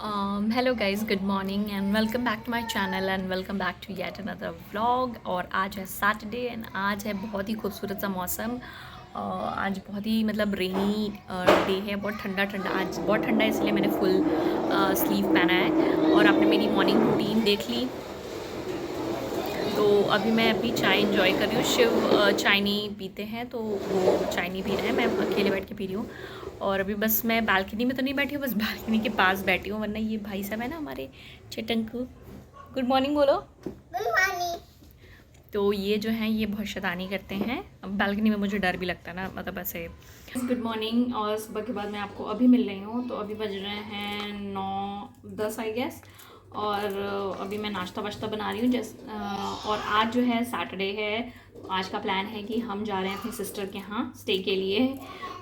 Hello guys, good morning and welcome back to my channel and welcome back to yet another vlog. और आज है Saturday and आज है बहुत ही खूबसूरत सा मौसम। आज बहुत ही मतलब रेनी डे है, बहुत ठंडा ठंडा। आज बहुत ठंडा है इसलिए मैंने फुल स्लीव पहना है। और आपने मेरी मॉर्निंग रूटीन देख ली। तो अभी मैं अपनी चाय इंजॉय कर रही हूँ। शिव चाय नहीं पीते हैं तो वो चाय नहीं पी रहे हैं, मैं अकेले बैठ के पी रही हूँ। और अभी बस मैं बालकनी में तो नहीं बैठी हूँ, बस बालकनी के पास बैठी हूँ, वरना ये भाई साहब है ना हमारे चिटंकू। गुड मॉर्निंग बोलो। Good morning. तो ये जो हैं ये बहुत शैतानी करते हैं। अब बालकनी में मुझे डर भी लगता है ना, मतलब ऐसे। Good morning. और सुबह के बाद मैं आपको अभी मिल रही हूँ। तो अभी बज रहे हैं 9:10 आई गेस। और अभी मैं नाश्ता वाश्ता बना रही हूँ और आज जो है सैटरडे है। तो आज का प्लान है कि हम जा रहे हैं अपनी सिस्टर के यहाँ स्टे के लिए।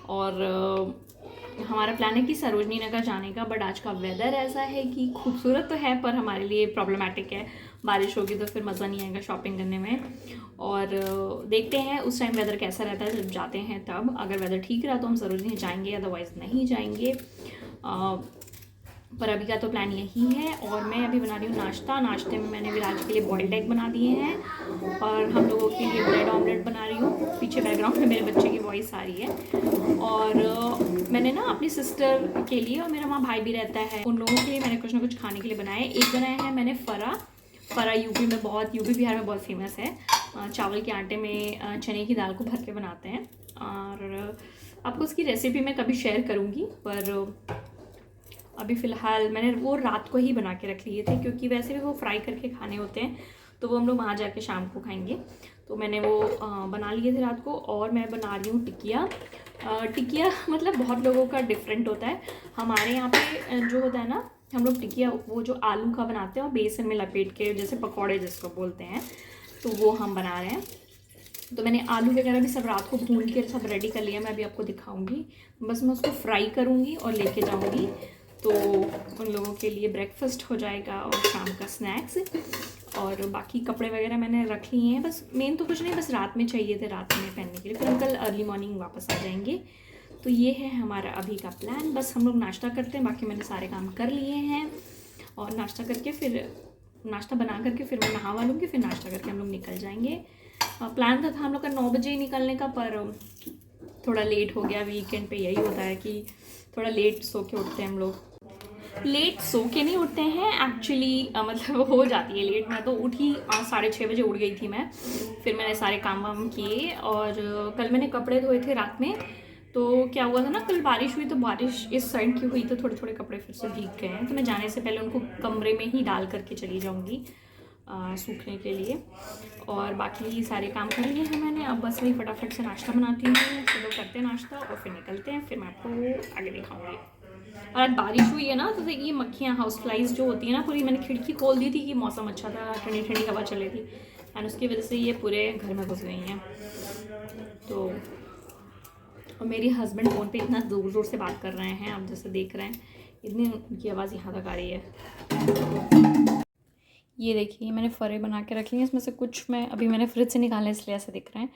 और हमारा प्लान है कि सरोजनी नगर जाने का, बट आज का वेदर ऐसा है कि खूबसूरत तो है पर हमारे लिए प्रॉब्लमैटिक है। बारिश होगी तो फिर मज़ा नहीं आएगा शॉपिंग करने में। और देखते हैं उस टाइम वेदर कैसा रहता है, जब जाते हैं तब। अगर वेदर ठीक रहा तो हम सरोजनी जाएंगे, अदरवाइज़ नहीं जाएंगे। पर अभी का तो प्लान यही है। और मैं अभी बना रही हूँ नाश्ता। नाश्ते में मैंने विराज के लिए बॉइल्ड एग बना दिए हैं और हम लोगों के लिए ब्रेड ऑमलेट बना रही हूँ। पीछे बैकग्राउंड में मेरे बच्चे की वॉइस आ रही है। और मैंने ना अपनी सिस्टर के लिए, और मेरा वहाँ भाई भी रहता है, उन लोगों के लिए मैंने कुछ ना कुछ खाने के लिए बनाया। एक बनाया है मैंने फरा यूपी में बहुत, यूपी बिहार में बहुत फेमस है। चावल के आटे में चने की दाल को भर के बनाते हैं। और आपको उसकी रेसिपी मैं कभी शेयर करूँगी, पर अभी फ़िलहाल मैंने वो रात को ही बना के रख लिए थे, क्योंकि वैसे भी वो फ्राई करके खाने होते हैं तो वो हम लोग वहाँ जाके शाम को खाएंगे। तो मैंने वो बना लिए थे रात को। और मैं बना रही हूँ टिकिया। टिकिया मतलब बहुत लोगों का डिफरेंट होता है। हमारे यहाँ पे जो होता है ना, हम लोग टिकिया वो जो आलू का बनाते हैं और बेसन में लपेट के, जैसे पकौड़े जिसको बोलते हैं, तो वो हम बना रहे हैं। तो मैंने आलू वगैरह भी सब रात को भून के सब रेडी कर लिया। मैं अभी आपको दिखाऊंगी। बस मैं उसको फ्राई करूँगी और लेके जाऊँगी, तो उन लोगों के लिए ब्रेकफास्ट हो जाएगा और शाम का स्नैक्स। और बाकी कपड़े वगैरह मैंने रख लिए हैं। बस मेन तो कुछ नहीं, बस रात में चाहिए थे, रात में पहनने के लिए। फिर हम कल अर्ली मॉर्निंग वापस आ जाएंगे। तो ये है हमारा अभी का प्लान। बस हम लोग नाश्ता करते हैं, बाकी मैंने सारे काम कर लिए हैं। और नाश्ता करके फिर नाश्ता बना करके फिर मैं नहा लूँगी, फिर नाश्ता करके हम लोग निकल जाएंगे। प्लान तो था हम लोग का 9 बजे ही निकलने का, पर थोड़ा लेट हो गया। वीकेंड पे यही होता है कि थोड़ा लेट सो के उठते हैं हम लोग। लेट सो के नहीं उठते हैं एक्चुअली, मतलब हो जाती है लेट। मैं तो उठी 6:30 बजे उठ गई थी मैं। फिर मैंने सारे काम वाम किए। और कल मैंने कपड़े धोए थे रात में। तो क्या हुआ था ना, कल बारिश हुई, तो बारिश इस साइड की हुई तो थोड़े थोड़े कपड़े फिर से भीग गए हैं। तो मैं जाने से पहले उनको कमरे में ही डाल करके चली जाऊँगी सूखने के लिए। और बाकी सारे काम कर लिए हैं मैंने। अब बस वही फटाफट से नाश्ता बनाती हूँ, फिर लोग करते हैं नाश्ता और फिर निकलते हैं। फिर मैं आपको आगे दिखाऊंगी। और आज बारिश हुई है ना, तो देखिए मक्खियाँ, हाउस फ्लाइज जो होती है ना पूरी, मैंने खिड़की खोल दी थी कि मौसम अच्छा था, ठंडी ठंडी हवा चल रही थी, एंड उसकी वजह से ये पूरे घर में घुस गई हैं। तो और मेरे हस्बैंड फ़ोन पे इतना ज़ोर ज़ोर से बात कर रहे हैं, आप जैसे देख रहे हैं, इतनी उनकी आवाज़ यहाँ तक आ रही है। ये देखिए मैंने फरे बना के रखी हैं। इसमें से कुछ मैंने फ्रिज से निकाले इसलिए ऐसे दिख रहे हैं।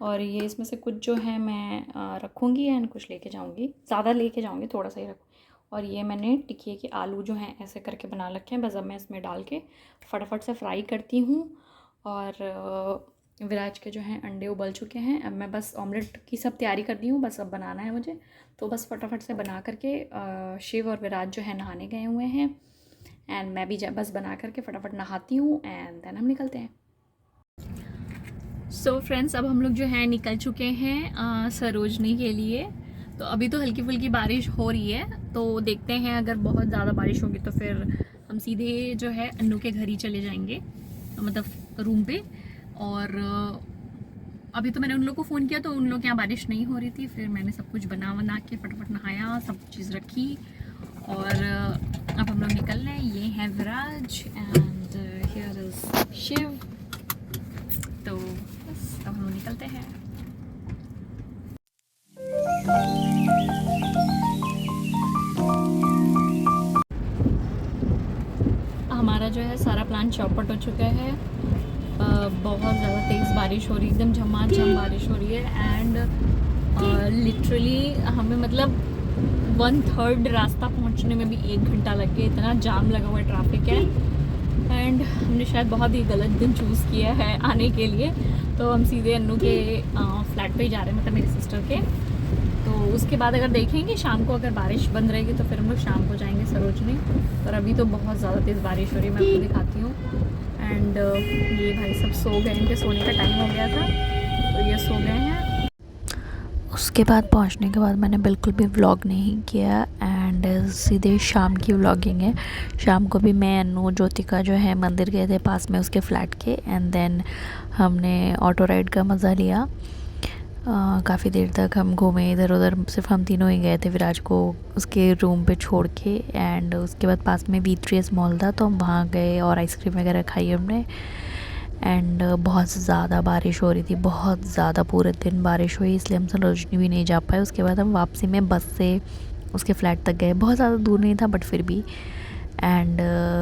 और ये इसमें से कुछ जो है मैं रखूँगी एंड कुछ लेके जाऊँगी। ज़्यादा लेके जाऊँगी, थोड़ा सा ही रखूँ। और ये मैंने टिकिए के आलू जो हैं ऐसे करके बना रखे हैं। बस अब मैं इसमें डाल के फटाफट से फ्राई करती हूँ। और विराज के जो हैं अंडे उबल चुके हैं। अब मैं बस ऑमलेट की सब तैयारी कर दी हूँ, बस अब बनाना है मुझे। तो बस फटाफट से बना करके शिव और विराज जो है नहाने गए हुए हैं, एंड मैं भी बस बना करके फटाफट नहाती हूँ एंड देन हम निकलते हैं। सो फ्रेंड्स, अब हम लोग जो है निकल चुके हैं सरोजनी के लिए। तो अभी तो हल्की फुल्की बारिश हो रही है, तो देखते हैं अगर बहुत ज़्यादा बारिश होगी तो फिर हम सीधे जो है अन्नू के घर ही चले जाएंगे, मतलब रूम पे। और अभी तो मैंने उन लोग को फ़ोन किया तो उन लोग के यहाँ बारिश नहीं हो रही थी। फिर मैंने सब कुछ बना के फटाफट नहाया, सब चीज़ रखी। और अब हम लोग निकल रहे हैं। ये है विराज एंड हियर इज शिव। तो बस अब हम लोग निकलते हैं। हमारा जो है सारा प्लान चौपट हो चुका है। बहुत ज़्यादा तेज़ बारिश हो रही है, एकदम झमाझम बारिश हो रही है। एंड लिटरली हमें मतलब 1/3 रास्ता पहुंचने में भी 1 घंटा लग गया, इतना जाम लगा हुआ ट्रैफिक है। एंड हमने शायद बहुत ही गलत दिन चूज़ किया है आने के लिए, तो हम सीधे अन्नू के फ्लैट पे ही जा रहे हैं, मतलब मेरी सिस्टर के। तो उसके बाद अगर देखेंगे शाम को, अगर बारिश बंद रहेगी तो फिर हम लोग शाम को जाएंगे सरोजनी। पर अभी तो बहुत ज़्यादा तेज़ बारिश हो रही है, मैं आपको दिखाती हूँ। एंड ये भाई सब सो गए, इनके सोने का टाइम हो गया था, तो ये सो गए हैं। उसके बाद पहुंचने के बाद मैंने बिल्कुल भी व्लॉग नहीं किया एंड सीधे शाम की व्लॉगिंग है। शाम को भी मैं, अन्नू, ज्योतिका जो है मंदिर गए थे पास में उसके फ्लैट के, एंड देन हमने ऑटो राइड का मज़ा लिया। काफ़ी देर तक हम घूमे इधर उधर, सिर्फ हम तीनों ही गए थे विराज को उसके रूम पे छोड़ के। एंड उसके बाद पास में V3S मॉल था, तो हम वहाँ गए और आइसक्रीम वगैरह खाई हमने। एंड बहुत ज़्यादा बारिश हो रही थी, बहुत ज़्यादा, पूरे दिन बारिश हुई, इसलिए हम सरोजनी भी नहीं जा पाए। उसके बाद हम वापसी में बस से उसके फ्लैट तक गए, बहुत ज़्यादा दूर नहीं था बट फिर भी। एंड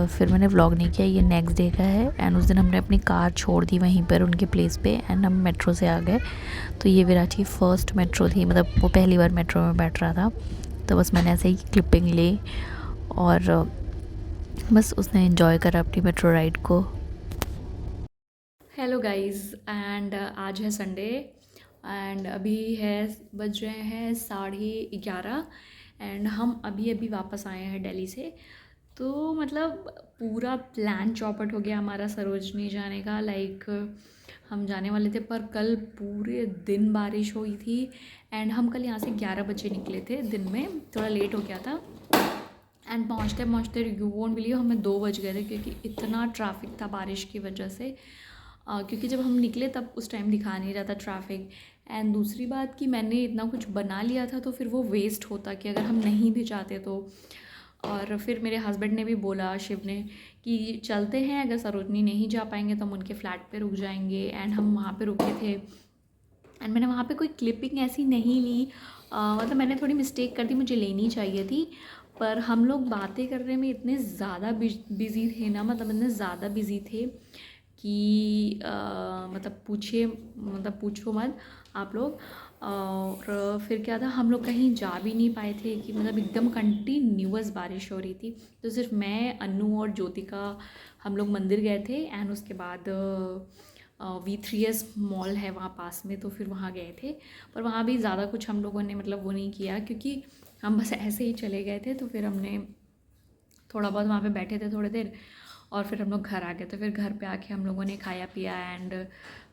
फिर मैंने व्लॉग नहीं किया, ये नेक्स्ट डे का है। एंड उस दिन हमने अपनी कार छोड़ दी वहीं पर उनके प्लेस पे, एंड हम मेट्रो से आ गए। तो ये विराट की फ़र्स्ट मेट्रो थी, मतलब वो पहली बार मेट्रो में बैठ रहा था। तो बस मैंने ऐसे ही क्लिपिंग ली और बस उसने एंजॉय करा अपनी मेट्रो राइड को। हेलो गाइस, एंड आज है संडे एंड अभी है, बज रहे हैं 11:30 एंड हम अभी अभी वापस आए हैं दिल्ली से। तो मतलब पूरा प्लान चौपट हो गया हमारा सरोजनी जाने का। लाइक हम जाने वाले थे, पर कल पूरे दिन बारिश हुई थी। एंड हम कल यहाँ से 11 बजे निकले थे, दिन में थोड़ा लेट हो गया था। एंड पहुँचते पहुँचते यू वोंट बिलीव हमें 2 बज गए थे, क्योंकि इतना ट्रैफिक था बारिश की वजह से। क्योंकि जब हम निकले तब उस टाइम दिखा नहीं रहा था ट्रैफिक। एंड दूसरी बात कि मैंने इतना कुछ बना लिया था, तो फिर वो वेस्ट होता कि अगर हम नहीं भी जाते तो। और फिर मेरे हस्बैंड ने भी बोला, शिव ने, कि चलते हैं, अगर सरोजनी नहीं जा पाएंगे तो हम उनके फ्लैट पे रुक जाएंगे। एंड हम वहाँ पे रुके थे। एंड मैंने वहाँ पे कोई क्लिपिंग ऐसी नहीं ली, मतलब मैंने थोड़ी मिस्टेक कर दी, मुझे लेनी चाहिए थी। पर हम लोग बातें करने में इतने ज़्यादा बिज़ी थे ना, मतलब इतने ज़्यादा बिज़ी थे कि मतलब पूछो मत आप लोग। और फिर क्या था, हम लोग कहीं जा भी नहीं पाए थे, कि मतलब एकदम कंटिन्यूअस बारिश हो रही थी। तो सिर्फ मैं, अन्नू और ज्योतिका हम लोग मंदिर गए थे। एंड उसके बाद V3S मॉल है वहाँ पास में, तो फिर वहाँ गए थे। पर वहाँ भी ज़्यादा कुछ हम लोगों ने मतलब वो नहीं किया, क्योंकि हम बस ऐसे ही चले गए थे। तो फिर हमने थोड़ा बहुत वहाँ पे बैठे थे थोड़ी देर, और फिर हम लोग घर आ गए। तो फिर घर पे आके हम लोगों ने खाया पिया, एंड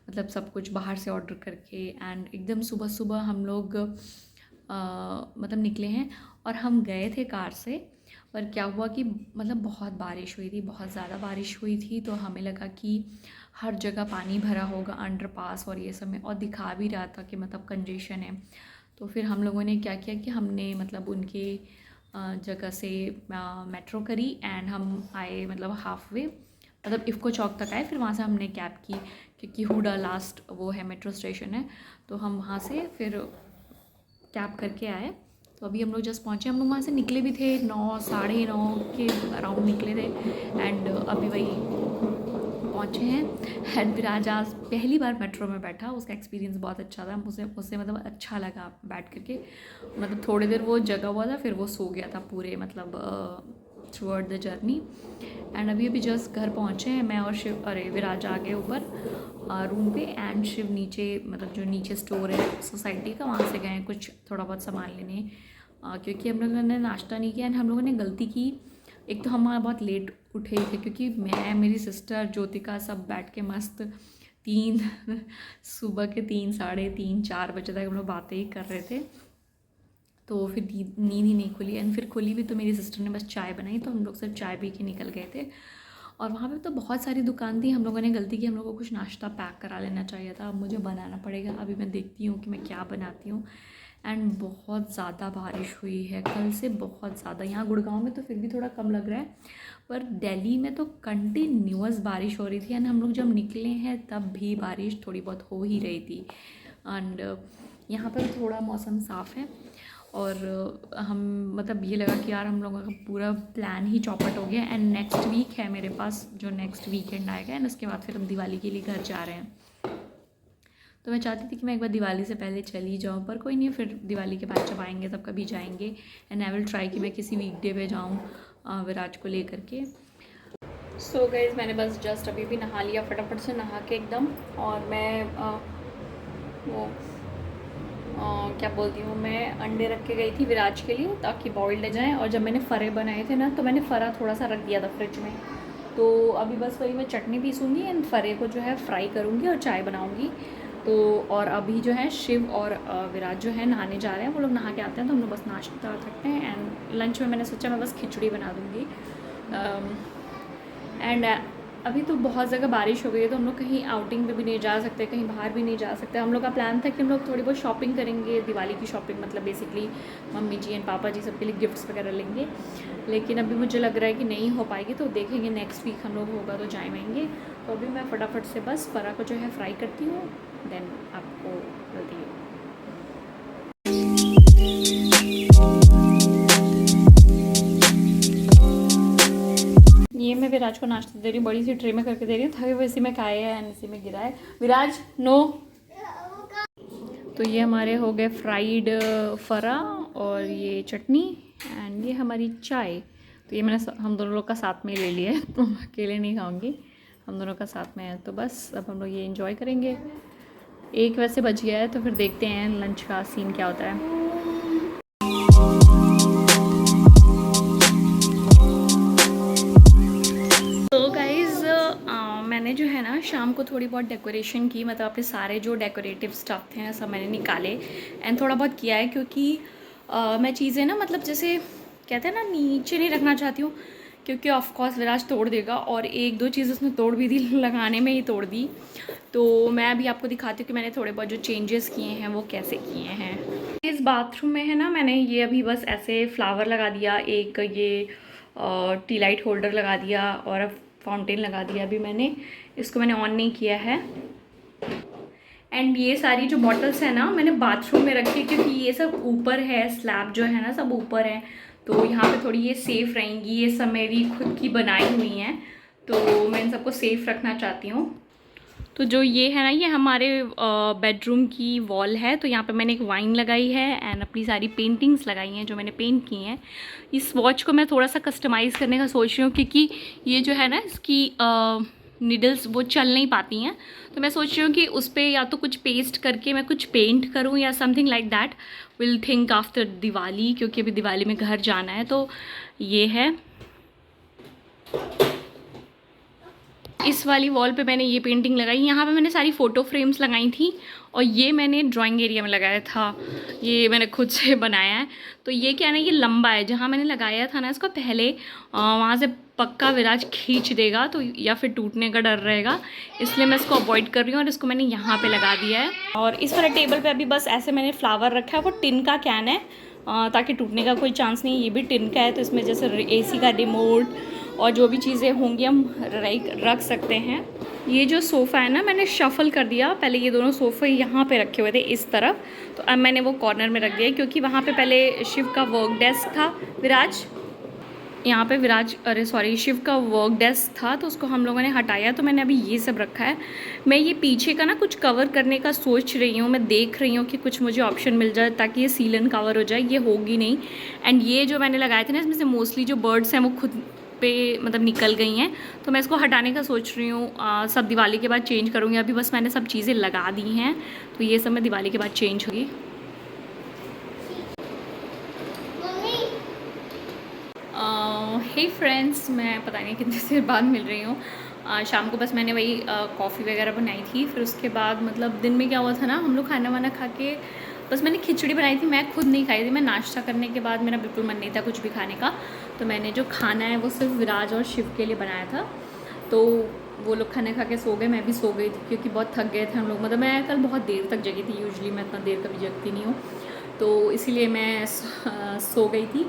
मतलब सब कुछ बाहर से ऑर्डर करके। एंड एकदम सुबह सुबह हम लोग मतलब निकले हैं, और हम गए थे कार से। पर क्या हुआ कि मतलब बहुत बारिश हुई थी, बहुत ज़्यादा बारिश हुई थी। तो हमें लगा कि हर जगह पानी भरा होगा, अंडरपास और ये सब में, और दिखा भी रहा था कि मतलब कंजेशन है। तो फिर हम लोगों ने क्या किया कि हमने मतलब उनके जगह से मेट्रो करी। एंड हम आए मतलब हाफ वे, मतलब इफ़को चौक तक आए। फिर वहाँ से हमने कैब की, क्योंकि हुडा लास्ट वो है मेट्रो स्टेशन है। तो हम वहाँ से फिर कैब करके आए। तो अभी हम लोग जस्ट पहुँचे। हम लोग वहाँ से निकले भी थे 9, 9:30 के अराउंड निकले थे। एंड अभी वही पहुँचे हैं। एंड विराज आज पहली बार मेट्रो में बैठा, उसका एक्सपीरियंस बहुत अच्छा था। मुझे मतलब अच्छा लगा बैठ करके। मतलब थोड़ी देर वो जगा हुआ था, फिर वो सो गया था पूरे मतलब through out the journey. And अभी जस्ट घर पहुँचे हैं, मैं और शिव, अरे विराज आ गए ऊपर रूम पे। एंड शिव नीचे, मतलब जो नीचे स्टोर है सोसाइटी का, वहाँ से गए कुछ थोड़ा बहुत सामान लेने, क्योंकि हम लोगों ने नाश्ता नहीं किया। एंड हम लोगों ने गलती की, एक तो हम बहुत लेट उठे थे, क्योंकि मैं, मेरी सिस्टर, ज्योतिका सब बैठ के मस्त सुबह के 3, 3:30, 4 बजे तक हम लोग बातें ही कर रहे थे। तो फिर नींद ही नहीं खुली। एंड फिर खुली भी तो मेरी सिस्टर ने बस चाय बनाई, तो हम लोग सिर्फ चाय पी के निकल गए थे। और वहाँ पे तो बहुत सारी दुकान थी। हम लोगों ने गलती की, हम लोगों को कुछ नाश्ता पैक करा लेना चाहिए था। अब मुझे बनाना पड़ेगा, अभी मैं देखती हूँ कि मैं क्या बनाती हूँ। एंड बहुत ज़्यादा बारिश हुई है कल से, बहुत ज़्यादा। यहाँ गुड़गांव में तो फिर भी थोड़ा कम लग रहा है, पर दिल्ली में तो कंटिन्यूअस बारिश हो रही थी। एंड हम लोग जब निकले हैं तब भी बारिश थोड़ी बहुत हो ही रही थी। एंड यहाँ पर थोड़ा मौसम साफ़ है। और हम मतलब ये लगा कि यार हम लोगों का पूरा प्लान ही चौपट हो गया। एंड नेक्स्ट वीक है मेरे पास, जो नेक्स्ट वीकेंड आएगा, एंड उसके बाद फिर हम दिवाली के लिए घर जा रहे हैं। तो मैं चाहती थी कि मैं एक बार दिवाली से पहले चली जाऊँ, पर कोई नहीं, फिर दिवाली के बाद जब आएंगे तब कभी जाएंगे। एंड आई विल ट्राई कि मैं किसी वीकडे पे जाऊँ विराज को लेकर के। सो गाइस, मैंने बस जस्ट अभी भी नहा लिया, फटाफट से नहा के एकदम। और मैं क्या बोलती हूँ, मैं अंडे रख के गई थी विराज के लिए ताकि बॉइल्ड जाएँ। और जब मैंने फ़रे बनाए थे ना, तो मैंने फ़रा थोड़ा सा रख दिया था फ्रिज में। तो अभी बस वही मैं चटनी पीसूँगी एंड फ़रे को जो है फ्राई करूँगी और चाय बनाऊँगी। तो और अभी जो है शिव और विराज जो है नहाने जा रहे हैं। वो लोग नहा के आते हैं तो हम लोग बस नाश्ता करते हैं। एंड लंच में मैंने सोचा मैं बस खिचड़ी बना दूँगी। एंड अभी तो बहुत जगह बारिश हो गई है, तो हम लोग कहीं आउटिंग पे भी नहीं जा सकते, कहीं बाहर भी नहीं जा सकते। हम लोग का प्लान था कि हम लोग थोड़ी बहुत शॉपिंग करेंगे, दिवाली की शॉपिंग, मतलब बेसिकली मम्मी जी एंड पापा जी सबके लिए गिफ्ट्स वगैरह लेंगे। लेकिन अभी मुझे लग रहा है कि नहीं हो पाएगी, तो देखेंगे नेक्स्ट वीक हम लोग होगा तो जाएंगे। तो अभी मैं फटाफट से बस फ़रा को जो है फ्राई करती हूँ, देन आपको मिलती हूँ। ये मैं विराज को नाश्ता दे रही हूँ, बड़ी सी ट्रे में करके दे रही हूँ ताकि वो इसी में खाए है एंड इसी में गिराए। विराज नो। तो ये हमारे हो गए फ्राइड फ़रा और ये चटनी एंड ये हमारी चाय। तो ये मैंने हम दोनों लोग का साथ में ले लिया है, तो मैं अकेले नहीं खाऊंगी, हम दोनों का साथ में है। तो बस अब हम लोग ये एंजॉय करेंगे। 1 वैसे बज गया है, तो फिर देखते हैं लंच का सीन क्या होता है। मैंने जो है ना शाम को थोड़ी बहुत डेकोरेशन की, मतलब अपने सारे जो डेकोरेटिव स्टफ थे सब मैंने निकाले एंड थोड़ा बहुत किया है, क्योंकि मैं चीज़ें ना, मतलब जैसे कहते हैं ना, नीचे नहीं रखना चाहती हूँ, क्योंकि ऑफकोर्स विराज तोड़ देगा। और 1-2 चीज़ उसने तोड़ भी दी, लगाने में ही तोड़ दी। तो मैं अभी आपको दिखाती हूँ कि मैंने थोड़े बहुत जो चेंजेस किए हैं वो कैसे किए हैं। इस बाथरूम में है ना, मैंने ये अभी बस ऐसे फ्लावर लगा दिया, एक ये टी लाइट होल्डर लगा दिया और फाउंटेन लगा दिया। अभी मैंने इसको ऑन नहीं किया है। एंड ये सारी जो बॉटल्स है ना, मैंने बाथरूम में रखी, क्योंकि ये सब ऊपर है, स्लैब जो है ना सब ऊपर है, तो यहाँ पे थोड़ी ये सेफ़ रहेंगी। ये सब मेरी खुद की बनाई हुई हैं, तो मैं इन सबको सेफ़ रखना चाहती हूँ। तो जो ये है ना, ये हमारे बेडरूम की वॉल है। तो यहाँ पे मैंने एक वाइन लगाई है एंड अपनी सारी पेंटिंग्स लगाई हैं जो मैंने पेंट की हैं। इस वॉच को मैं थोड़ा सा कस्टमाइज़ करने का सोच रही हूँ, क्योंकि ये जो है ना, इसकी नीडल्स वो चल नहीं पाती हैं। तो मैं सोच रही हूँ कि उस पर या तो कुछ पेस्ट करके मैं कुछ पेंट करूँ या something like that. Will think after Diwali, क्योंकि अभी दिवाली में घर जाना है। तो ये है, इस वाली वॉल पे मैंने ये पेंटिंग लगाई। यहाँ पे मैंने सारी फ़ोटो फ्रेम्स लगाई थी और ये मैंने ड्राइंग एरिया में लगाया था। ये मैंने खुद से बनाया है। तो ये क्या है ना, ये लंबा है, जहाँ मैंने लगाया था ना इसको पहले, वहाँ से पक्का विराज खींच देगा, तो या फिर टूटने का डर रहेगा, इसलिए मैं इसको अवॉइड कर रही हूँ और इसको मैंने यहाँ पे लगा दिया है। और इस वाले टेबल पे अभी बस ऐसे मैंने फ्लावर रखा है, वो टिन का कैन है, ताकि टूटने का कोई चांस नहीं। ये भी टिन का है, तो इसमें जैसे AC का रिमोट और जो भी चीज़ें होंगी हम रख सकते हैं। ये जो सोफ़ा है ना, मैंने शफ़ल कर दिया। पहले ये दोनों सोफ़े यहाँ पे रखे हुए थे इस तरफ, तो अब मैंने वो कॉर्नर में रख दिया, क्योंकि वहाँ पे पहले शिव का वर्क डेस्क था। विराज, यहाँ पे विराज, अरे सॉरी, शिव का वर्क डेस्क था, तो उसको हम लोगों ने हटाया, तो मैंने अभी ये सब रखा है। मैं ये पीछे का ना कुछ कवर करने का सोच रही हूँ, मैं देख रही हूँ कि कुछ मुझे ऑप्शन मिल जाए ताकि ये सीलन कवर हो जाए। ये होगी नहीं। एंड ये जो मैंने लगाए थे ना, इसमें से मोस्टली जो बर्ड्स हैं वो खुद पे मतलब निकल गई हैं, तो मैं इसको हटाने का सोच रही हूँ। सब दिवाली के बाद चेंज करूँगी। अभी बस मैंने सब चीज़ें लगा दी हैं, तो ये सब मैं दिवाली के बाद चेंज होगी। हे फ्रेंड्स, मैं पता नहीं कितने देर बाद मिल रही हूँ। शाम को बस मैंने वही कॉफ़ी वगैरह बनाई थी। फिर उसके बाद मतलब दिन में क्या हुआ था ना, हम लोग खाना वाना खा के बस मैंने खिचड़ी बनाई थी, मैं खुद नहीं खाई थी। मैं नाश्ता करने के बाद मेरा बिल्कुल मन नहीं था कुछ भी खाने का, तो मैंने जो खाना है वो सिर्फ विराज और शिव के लिए बनाया था। तो वो लोग खाने खा के सो गए, मैं भी सो गई थी, क्योंकि बहुत थक गए थे हम लोग। मतलब मैं कल बहुत देर तक जगी थी, यूजुअली मैं इतना देर कभी जगती नहीं हूँ, तो इसीलिए मैं सो गई थी।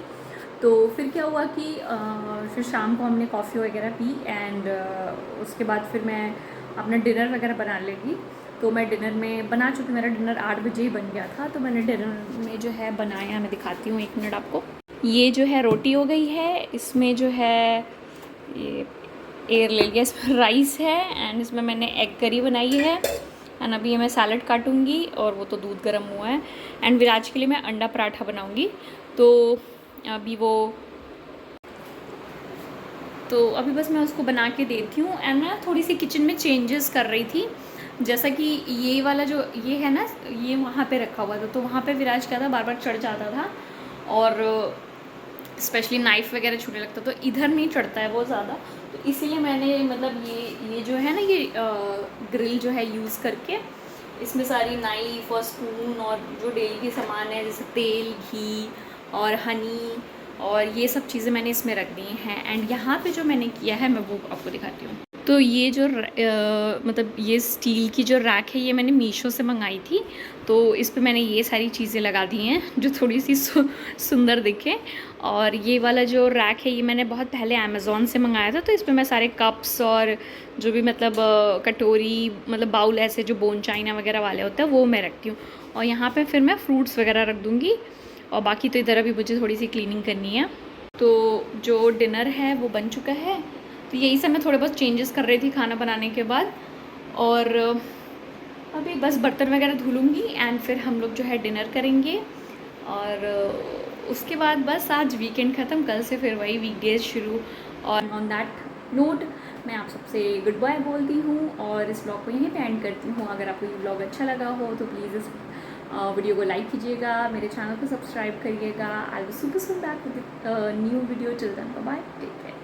तो फिर क्या हुआ कि फिर शाम को हमने कॉफ़ी वगैरह पी एंड उसके बाद फिर मैं अपना डिनर वगैरह बना लेगी। तो मैं डिनर में बना चुकी, मेरा डिनर 8 बजे ही बन गया था। तो मैंने डिनर में जो है बनाया, मैं दिखाती हूँ 1 मिनट आपको। ये जो है रोटी हो गई है, इसमें जो है ये एयर ले लिया, इसमें राइस है एंड इसमें मैंने एग करी बनाई है एंड अभी ये मैं सैलड काटूंगी और वो तो दूध गर्म हुआ है। एंड विराज के लिए मैं अंडा पराठा बनाऊंगी। तो अभी बस मैं उसको बना के देती हूँ। एंड मैं थोड़ी सी किचन में चेंजेस कर रही थी, जैसा कि ये वाला जो ये है ना, ये वहाँ पे रखा हुआ था, तो वहाँ पे विराज क्या था, बार बार चढ़ जाता था और स्पेशली नाइफ़ वगैरह छूने लगता, तो इधर नहीं चढ़ता है वो ज़्यादा। तो इसीलिए मैंने मतलब ये जो है ना, ये ग्रिल जो है यूज़ करके इसमें सारी नाइफ़ और स्पून और जो डेली के सामान है जैसे तेल, घी और हनी और ये सब चीज़ें मैंने इसमें रख दी हैं। एंड यहाँ पे जो मैंने किया है मैं वो आपको दिखाती हूँ। तो ये जो मतलब ये स्टील की जो रैक है ये मैंने मीशो से मंगाई थी। तो इस पे मैंने ये सारी चीज़ें लगा दी हैं जो थोड़ी सी सुंदर दिखे। और ये वाला जो रैक है ये मैंने बहुत पहले अमेज़ॉन से मंगाया था। तो इस पे मैं सारे कप्स और जो भी मतलब कटोरी मतलब बाउल ऐसे जो बोन चाइना वगैरह वाले होते हैं वो मैं रखती हूँ। और यहाँ पे फिर मैं फ्रूट्स वगैरह रख दूँगी। और बाकी तो इधर अभी मुझे थोड़ी सी क्लीनिंग करनी है। तो जो डिनर है वो बन चुका है। तो यही सब मैं थोड़े बहुत चेंजेस कर रही थी खाना बनाने के बाद। और अभी बस बर्तन वगैरह धुलूँगी एंड फिर हम लोग जो है डिनर करेंगे। और उसके बाद बस आज वीकेंड ख़त्म, कल से फिर वही वीकडेज शुरू। और ऑन दैट नोट मैं आप सबसे गुड बाय बोलती हूँ और इस ब्लॉग को यहीं पे एंड करती हूँ। अगर आपको ये ब्लॉग अच्छा लगा हो तो प्लीज़ इस वीडियो को लाइक कीजिएगा, मेरे चैनल को सब्सक्राइब करिएगा। I will super soon back with new video. Till then bye bye, take care.